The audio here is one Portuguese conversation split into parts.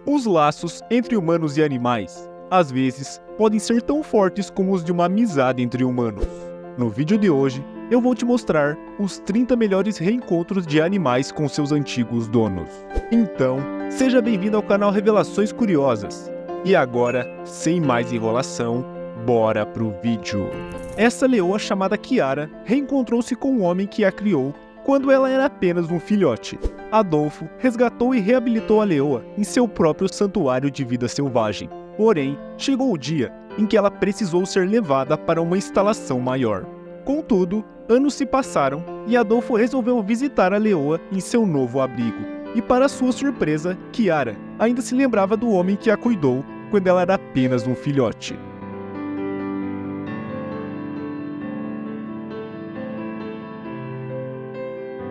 Os laços entre humanos e animais, às vezes, podem ser tão fortes como os de uma amizade entre humanos. No vídeo de hoje, eu vou te mostrar os 30 melhores reencontros de animais com seus antigos donos. Então, seja bem-vindo ao canal Revelações Curiosas. E agora, sem mais enrolação, bora pro vídeo. Essa leoa chamada Kiara reencontrou-se com um homem que a criou quando ela era apenas um filhote. Adolfo resgatou e reabilitou a leoa em seu próprio santuário de vida selvagem. Porém, chegou o dia em que ela precisou ser levada para uma instalação maior. Contudo, anos se passaram e Adolfo resolveu visitar a leoa em seu novo abrigo. E para sua surpresa, Kiara ainda se lembrava do homem que a cuidou quando ela era apenas um filhote.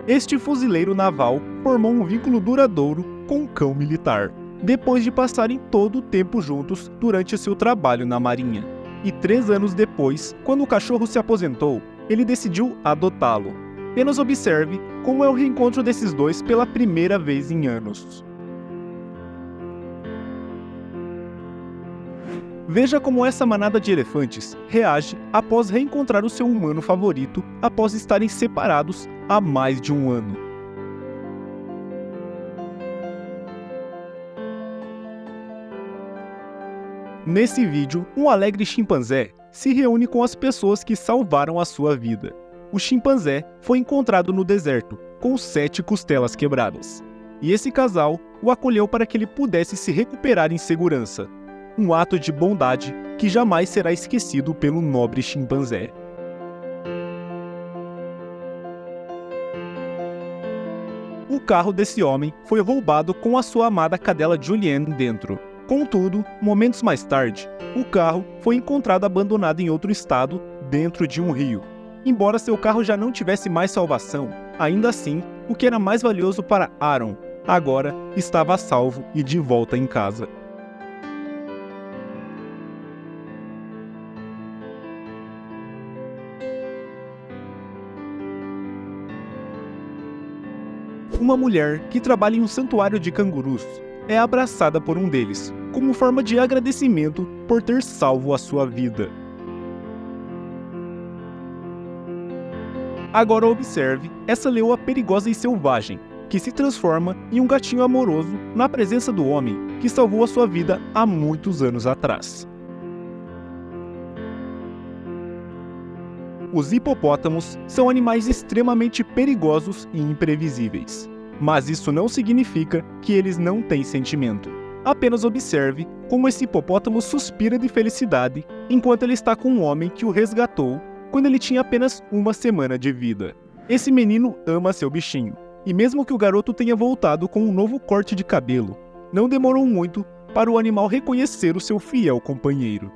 Este fuzileiro naval formou um vínculo duradouro com um cão militar, depois de passarem todo o tempo juntos durante seu trabalho na marinha. E 3 anos depois, quando o cachorro se aposentou, ele decidiu adotá-lo. Apenas observe como é o reencontro desses dois pela primeira vez em anos. Veja como essa manada de elefantes reage após reencontrar o seu humano favorito após estarem separados há mais de um ano. Nesse vídeo, um alegre chimpanzé se reúne com as pessoas que salvaram a sua vida. O chimpanzé foi encontrado no deserto, com 7 costelas quebradas. E esse casal o acolheu para que ele pudesse se recuperar em segurança. Um ato de bondade que jamais será esquecido pelo nobre chimpanzé. O carro desse homem foi roubado com a sua amada cadela Julienne dentro. Contudo, momentos mais tarde, o carro foi encontrado abandonado em outro estado, dentro de um rio. Embora seu carro já não tivesse mais salvação, ainda assim, o que era mais valioso para Aaron, agora estava a salvo e de volta em casa. Uma mulher que trabalha em um santuário de cangurus é abraçada por um deles, como forma de agradecimento por ter salvo a sua vida. Agora observe essa leoa perigosa e selvagem, que se transforma em um gatinho amoroso na presença do homem que salvou a sua vida há muitos anos atrás. Os hipopótamos são animais extremamente perigosos e imprevisíveis. Mas isso não significa que eles não têm sentimento. Apenas observe como esse hipopótamo suspira de felicidade enquanto ele está com um homem que o resgatou quando ele tinha apenas 1 semana de vida. Esse menino ama seu bichinho, e mesmo que o garoto tenha voltado com um novo corte de cabelo, não demorou muito para o animal reconhecer o seu fiel companheiro.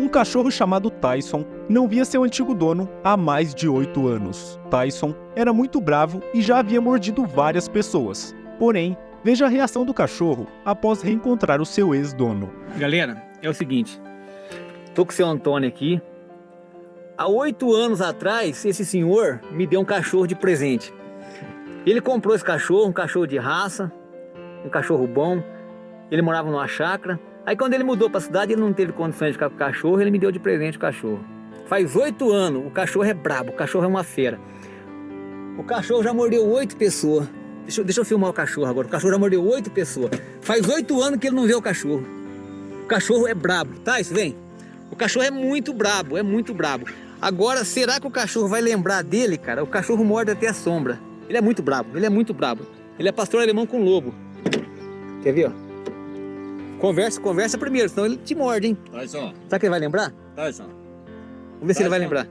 Um cachorro chamado Tyson não via seu antigo dono há mais de 8 anos. Tyson era muito bravo e já havia mordido várias pessoas. Porém, veja a reação do cachorro após reencontrar o seu ex-dono. Galera, é o seguinte, tô com o seu Antônio aqui. Há 8 anos atrás, esse senhor me deu um cachorro de presente. Ele comprou esse cachorro, um cachorro de raça, um cachorro bom. Ele morava numa chácara. Aí quando ele mudou para a cidade, ele não teve condições de ficar com o cachorro, ele me deu de presente o cachorro. Faz 8 anos, o cachorro é brabo, o cachorro é uma fera. O cachorro já mordeu 8 pessoas. Deixa eu filmar o cachorro agora. O cachorro já mordeu 8 pessoas. Faz 8 anos que ele não vê o cachorro. O cachorro é brabo. Tá, isso vem. O cachorro é muito brabo, é muito brabo. Agora, será que o cachorro vai lembrar dele, cara? O cachorro morde até a sombra. Ele é muito brabo, ele é muito brabo. Ele é pastor alemão com lobo. Quer ver, ó? Conversa primeiro, senão ele te morde, hein? Tyson. Será que ele vai lembrar? Tyson. Vamos ver se ele vai lembrar.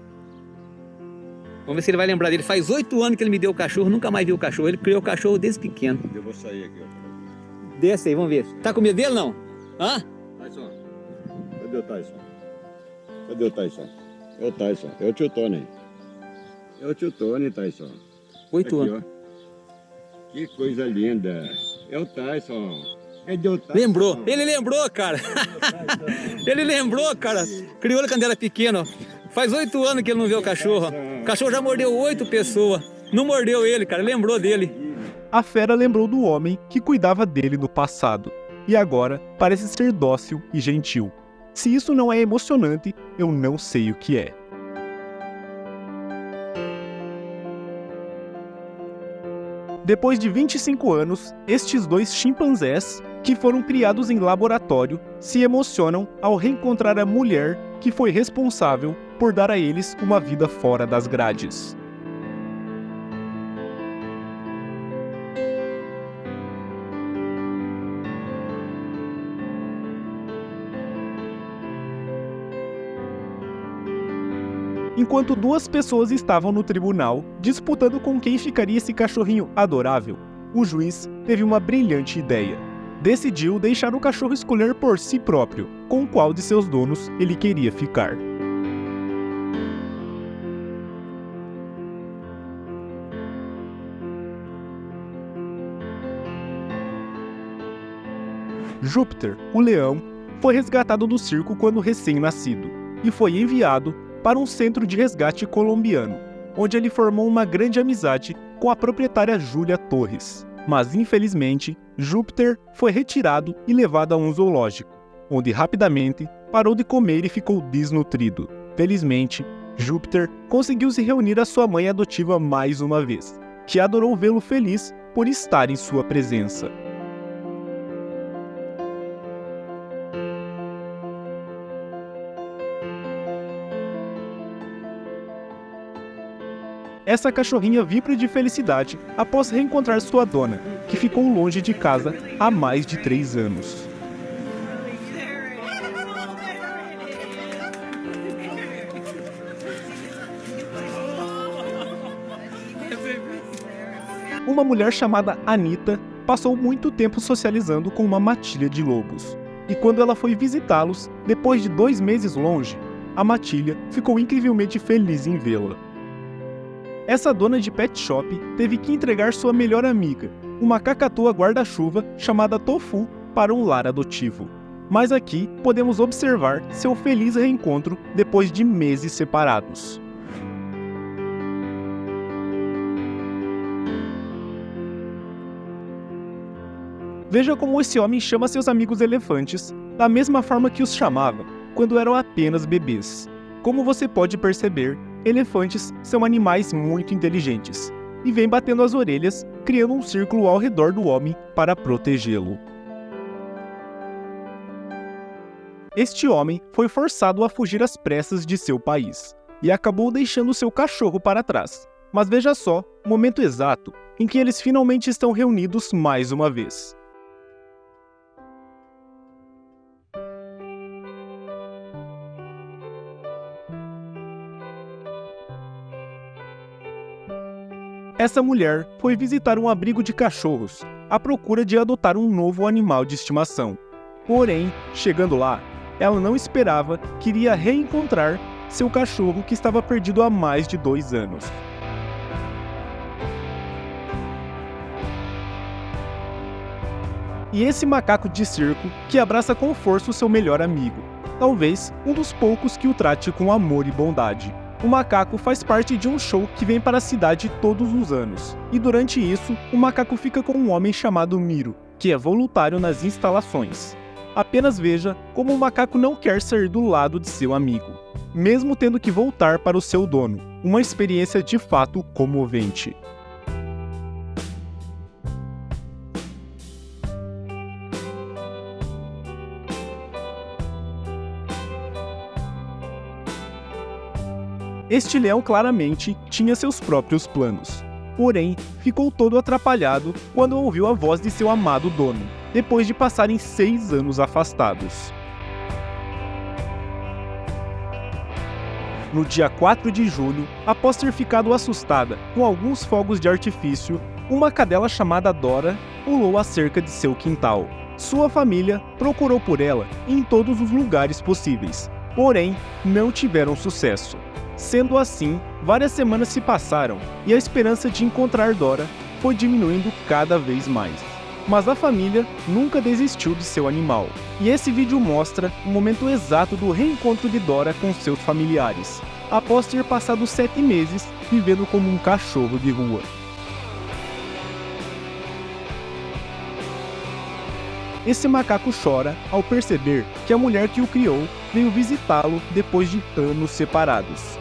Vamos ver se ele vai lembrar dele. Faz 8 anos que ele me deu o cachorro, nunca mais viu o cachorro. Ele criou o cachorro desde pequeno. Eu vou sair aqui, ó. Desce aí, vamos ver. Tá com medo dele, não? Hã? Tyson. Cadê o Tyson? Cadê o Tyson? É o Tyson. É o tio Tony. É o tio Tony, Tyson. 8 Aqui, anos. ó. Que coisa linda. É o Tyson. Cadê o Tyson? Lembrou. Ele lembrou, cara. Ele lembrou, cara. Criou ele quando era pequeno. Faz 8 anos que ele não vê o cachorro. O cachorro já mordeu 8 pessoas. Não mordeu ele, cara. Lembrou dele. a fera lembrou do homem que cuidava dele no passado, e agora parece ser dócil e gentil. Se isso não é emocionante, eu não sei o que é. Depois de 25 anos, estes dois chimpanzés, que foram criados em laboratório, se emocionam ao reencontrar a mulher que foi responsável por dar a eles uma vida fora das grades. Enquanto duas pessoas estavam no tribunal, disputando com quem ficaria esse cachorrinho adorável, o juiz teve uma brilhante ideia. Decidiu deixar o cachorro escolher por si próprio com qual de seus donos ele queria ficar. Júpiter, o leão, foi resgatado do circo quando recém-nascido e foi enviado para um centro de resgate colombiano, onde ele formou uma grande amizade com a proprietária Júlia Torres. Mas, infelizmente, Júpiter foi retirado e levado a um zoológico, onde rapidamente parou de comer e ficou desnutrido. Felizmente, Júpiter conseguiu se reunir à sua mãe adotiva mais uma vez, que adorou vê-lo feliz por estar em sua presença. Essa cachorrinha vibra de felicidade após reencontrar sua dona, que ficou longe de casa há mais de 3 anos. Uma mulher chamada Anita passou muito tempo socializando com uma matilha de lobos. E quando ela foi visitá-los, depois de 2 meses longe, a matilha ficou incrivelmente feliz em vê-la. Essa dona de pet shop teve que entregar sua melhor amiga, uma cacatua guarda-chuva chamada Tofu, para um lar adotivo. Mas aqui podemos observar seu feliz reencontro depois de meses separados. Veja como esse homem chama seus amigos elefantes, da mesma forma que os chamava quando eram apenas bebês. Como você pode perceber, elefantes são animais muito inteligentes e vêm batendo as orelhas, criando um círculo ao redor do homem para protegê-lo. Este homem foi forçado a fugir às pressas de seu país e acabou deixando seu cachorro para trás. Mas veja só o momento exato em que eles finalmente estão reunidos mais uma vez. Essa mulher foi visitar um abrigo de cachorros, à procura de adotar um novo animal de estimação. Porém, chegando lá, ela não esperava que iria reencontrar seu cachorro que estava perdido há mais de 2 anos. E esse macaco de circo que abraça com força o seu melhor amigo, talvez um dos poucos que o trate com amor e bondade. O macaco faz parte de um show que vem para a cidade todos os anos, e durante isso, o macaco fica com um homem chamado Miro, que é voluntário nas instalações. Apenas veja como o macaco não quer sair do lado de seu amigo, mesmo tendo que voltar para o seu dono, uma experiência de fato comovente. Este leão claramente tinha seus próprios planos, porém ficou todo atrapalhado quando ouviu a voz de seu amado dono, depois de passarem 6 anos afastados. No dia 4 de julho, após ter ficado assustada com alguns fogos de artifício, uma cadela chamada Dora pulou a cerca de seu quintal. Sua família procurou por ela em todos os lugares possíveis, porém não tiveram sucesso. Sendo assim, várias semanas se passaram e a esperança de encontrar Dora foi diminuindo cada vez mais. Mas a família nunca desistiu de seu animal. E esse vídeo mostra o momento exato do reencontro de Dora com seus familiares, após ter passado 7 meses vivendo como um cachorro de rua. Esse macaco chora ao perceber que a mulher que o criou veio visitá-lo depois de anos separados.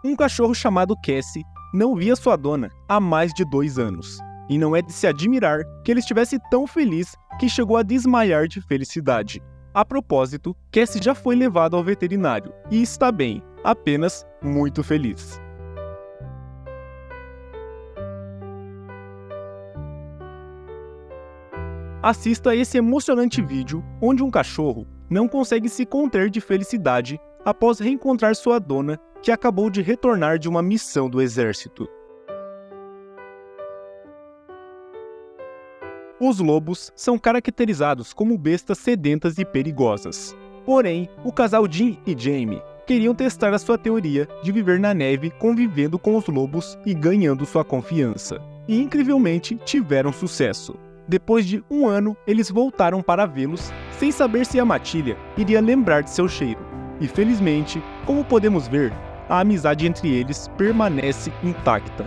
Um cachorro chamado Cassie não via sua dona há mais de 2 anos. E não é de se admirar que ele estivesse tão feliz que chegou a desmaiar de felicidade. A propósito, Cassie já foi levado ao veterinário e está bem, apenas muito feliz. Assista a esse emocionante vídeo onde um cachorro não consegue se conter de felicidade após reencontrar sua dona que acabou de retornar de uma missão do exército. Os lobos são caracterizados como bestas sedentas e perigosas. Porém, o casal Jim e Jamie queriam testar a sua teoria de viver na neve convivendo com os lobos e ganhando sua confiança. E incrivelmente tiveram sucesso. Depois de 1 ano, eles voltaram para vê-los, sem saber se a matilha iria lembrar de seu cheiro. E felizmente, como podemos ver, a amizade entre eles permanece intacta.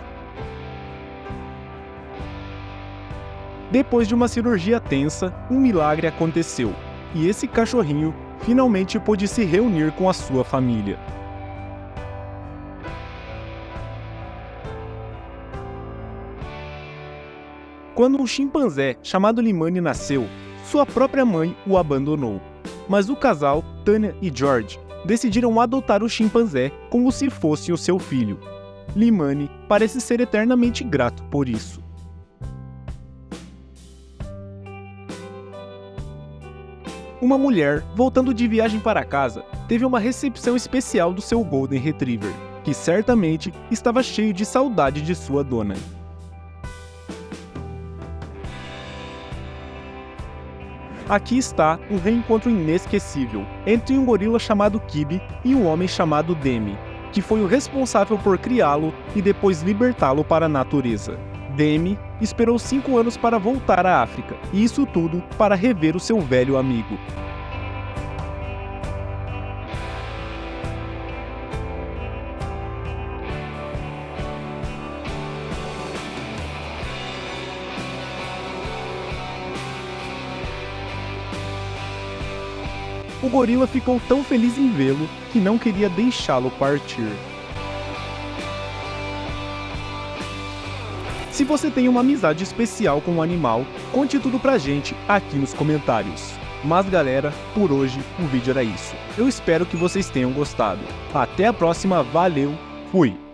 Depois de uma cirurgia tensa, um milagre aconteceu, e esse cachorrinho finalmente pôde se reunir com a sua família. Quando um chimpanzé chamado Limani nasceu, sua própria mãe o abandonou. Mas o casal, Tanya e George, decidiram adotar o chimpanzé como se fosse o seu filho. Limani parece ser eternamente grato por isso. Uma mulher, voltando de viagem para casa, teve uma recepção especial do seu Golden Retriever, que certamente estava cheio de saudade de sua dona. Aqui está um reencontro inesquecível entre um gorila chamado Kibi e um homem chamado Demi, que foi o responsável por criá-lo e depois libertá-lo para a natureza. Demi esperou 5 anos para voltar à África, e isso tudo para rever o seu velho amigo. O gorila ficou tão feliz em vê-lo que não queria deixá-lo partir. Se você tem uma amizade especial com um animal, conte tudo pra gente aqui nos comentários. Mas galera, por hoje o vídeo era isso. Eu espero que vocês tenham gostado. Até a próxima, valeu, fui!